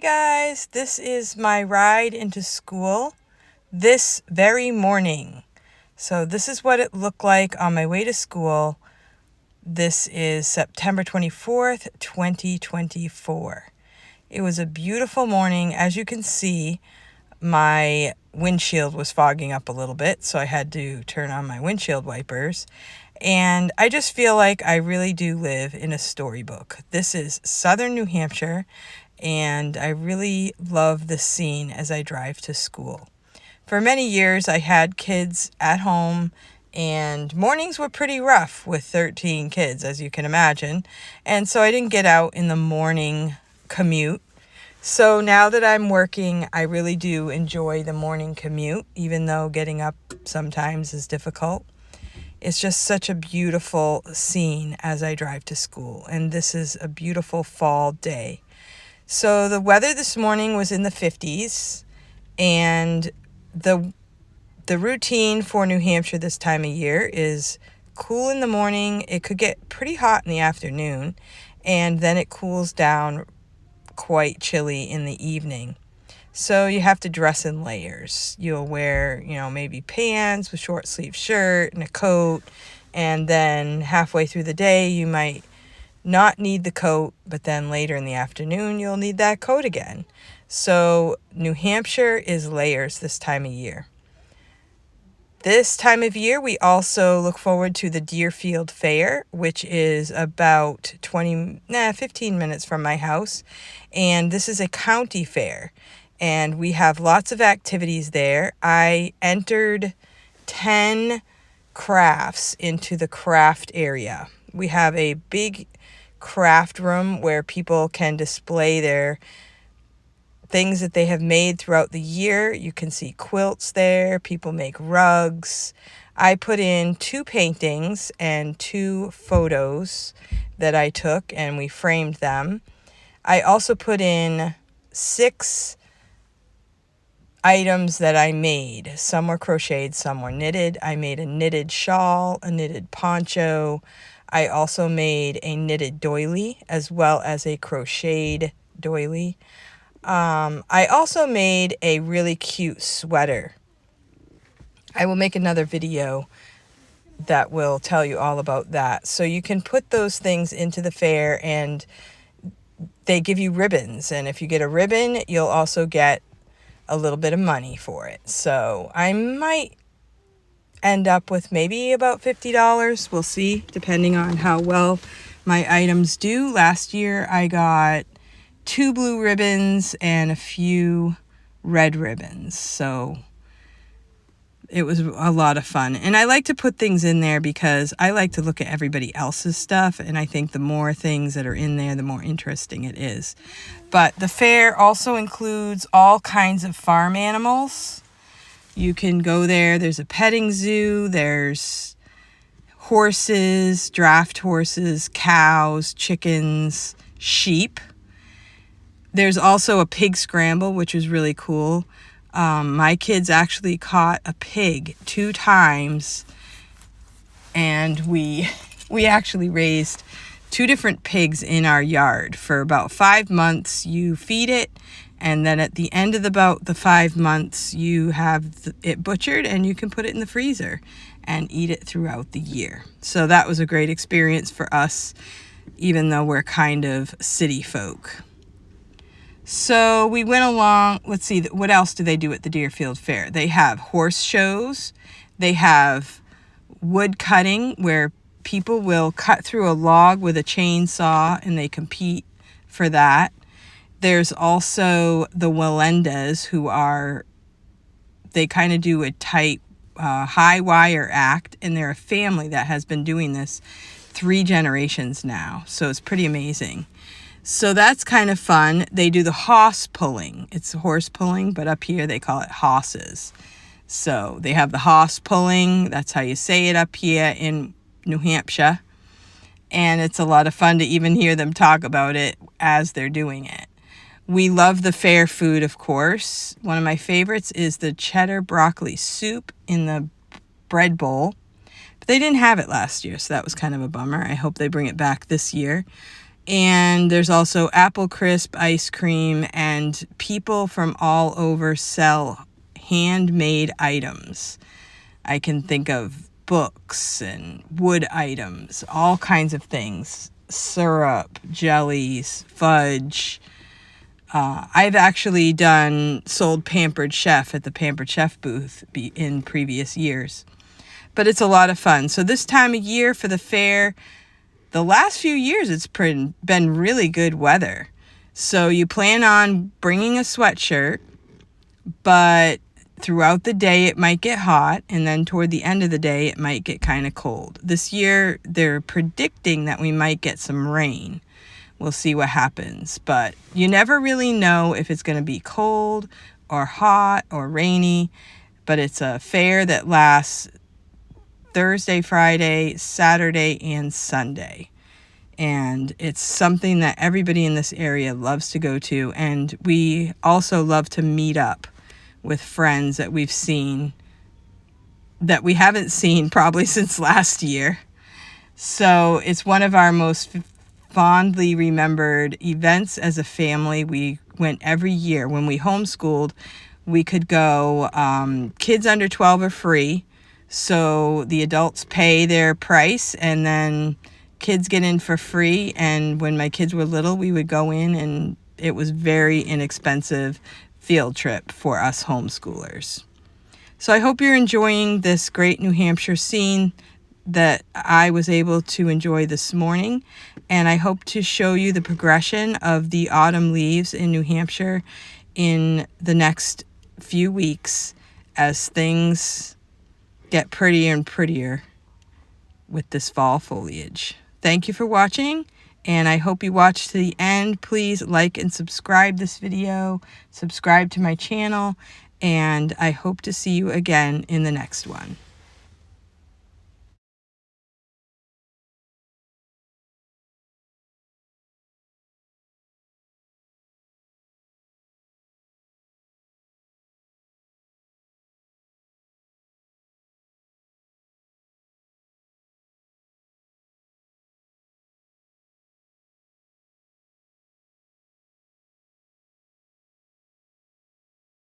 Hey guys, this is my ride into school this very morning. So this is what it looked like on my way to school. This is September 24th, 2024. It was a beautiful morning. As you can see, my windshield was fogging up a little bit, so I had to turn on my windshield wipers. And I just feel like I really do live in a storybook. This is southern New Hampshire, and I really love the scene as I drive to school. For many years, I had kids at home, and mornings were pretty rough with 13 kids, as you can imagine. And so I didn't get out in the morning commute. So now that I'm working, I really do enjoy the morning commute, even though getting up sometimes is difficult. It's just such a beautiful scene as I drive to school, and this is a beautiful fall day. So the weather this morning was in the 50s, and the routine for New Hampshire this time of year is cool in the morning. It could get pretty hot in the afternoon, and then it cools down quite chilly in the evening. So you have to dress in layers. You'll wear, maybe pants with short sleeve shirt and a coat, and then halfway through the day you might not need the coat, but then later in the afternoon you'll need that coat again. So New Hampshire is layers this time of year. This time of year we also look forward to the Deerfield Fair, which is about 15 minutes from my house, and this is a county fair, and we have lots of activities there. I entered 10 crafts into the craft area. We have a big craft room where people can display their things that they have made throughout the year. You can see quilts there. People make rugs. I put in 2 paintings and 2 photos that I took, and we framed them. I also put in 6 items that I made. Some were crocheted, some were knitted. I made a knitted shawl, a knitted poncho. I also made a knitted doily as well as a crocheted doily. I also made a really cute sweater. I will make another video that will tell you all about that. So you can put those things into the fair, and they give you ribbons. And if you get a ribbon, you'll also get a little bit of money for it. So I might end up with maybe about $50. We'll see, depending on how well my items do. Last year I got 2 blue ribbons and a few red ribbons. So it was a lot of fun. And I like to put things in there because I like to look at everybody else's stuff. And I think the more things that are in there, the more interesting it is. But the fair also includes all kinds of farm animals. You can go there. There's a petting zoo. There's horses, draft horses, cows, chickens, sheep. There's also a pig scramble, which is really cool. My kids actually caught a pig 2 times, and we actually raised 2 different pigs in our yard for about 5 months. You feed it, and then at the end of about the 5 months, you have it butchered, and you can put it in the freezer and eat it throughout the year. So that was a great experience for us, even though we're kind of city folk. So we went along. Let's see, what else do they do at the Deerfield Fair? They have horse shows. They have wood cutting, where people will cut through a log with a chainsaw, and they compete for that. There's also the Wallendas, they kind of do a tight high wire act, and they're a family that has been doing this 3 generations now. So it's pretty amazing. So that's kind of fun. They do the hoss pulling. It's horse pulling, but up here they call it hosses. So they have the hoss pulling. That's how you say it up here in New Hampshire. And it's a lot of fun to even hear them talk about it as they're doing it. We love the fair food, of course. One of my favorites is the cheddar broccoli soup in the bread bowl. But they didn't have it last year, so that was kind of a bummer. I hope they bring it back this year. And there's also apple crisp ice cream, and people from all over sell handmade items. I can think of books and wood items, all kinds of things, syrup, jellies, fudge. I've actually sold Pampered Chef at the Pampered Chef booth in previous years. But it's a lot of fun. So this time of year for the fair, the last few years it's been really good weather. So you plan on bringing a sweatshirt, but throughout the day it might get hot, and then toward the end of the day it might get kind of cold. This year they're predicting that we might get some rain. We'll see what happens, but you never really know if it's going to be cold or hot or rainy. But it's a fair that lasts Thursday, Friday, Saturday, and Sunday. And it's something that everybody in this area loves to go to. And we also love to meet up with friends that we haven't seen probably since last year. So it's one of our most fondly remembered events as a family. We went every year. When we homeschooled, we could go. Kids under 12 are free. So the adults pay their price, and then kids get in for free. And when my kids were little, we would go in, and it was very inexpensive field trip for us homeschoolers. So I hope you're enjoying this great New Hampshire scene that I was able to enjoy this morning. And I hope to show you the progression of the autumn leaves in New Hampshire in the next few weeks as things get prettier and prettier with this fall foliage. Thank you for watching, and I hope you watch to the end. Please like and subscribe this video, subscribe to my channel, and I hope to see you again in the next one.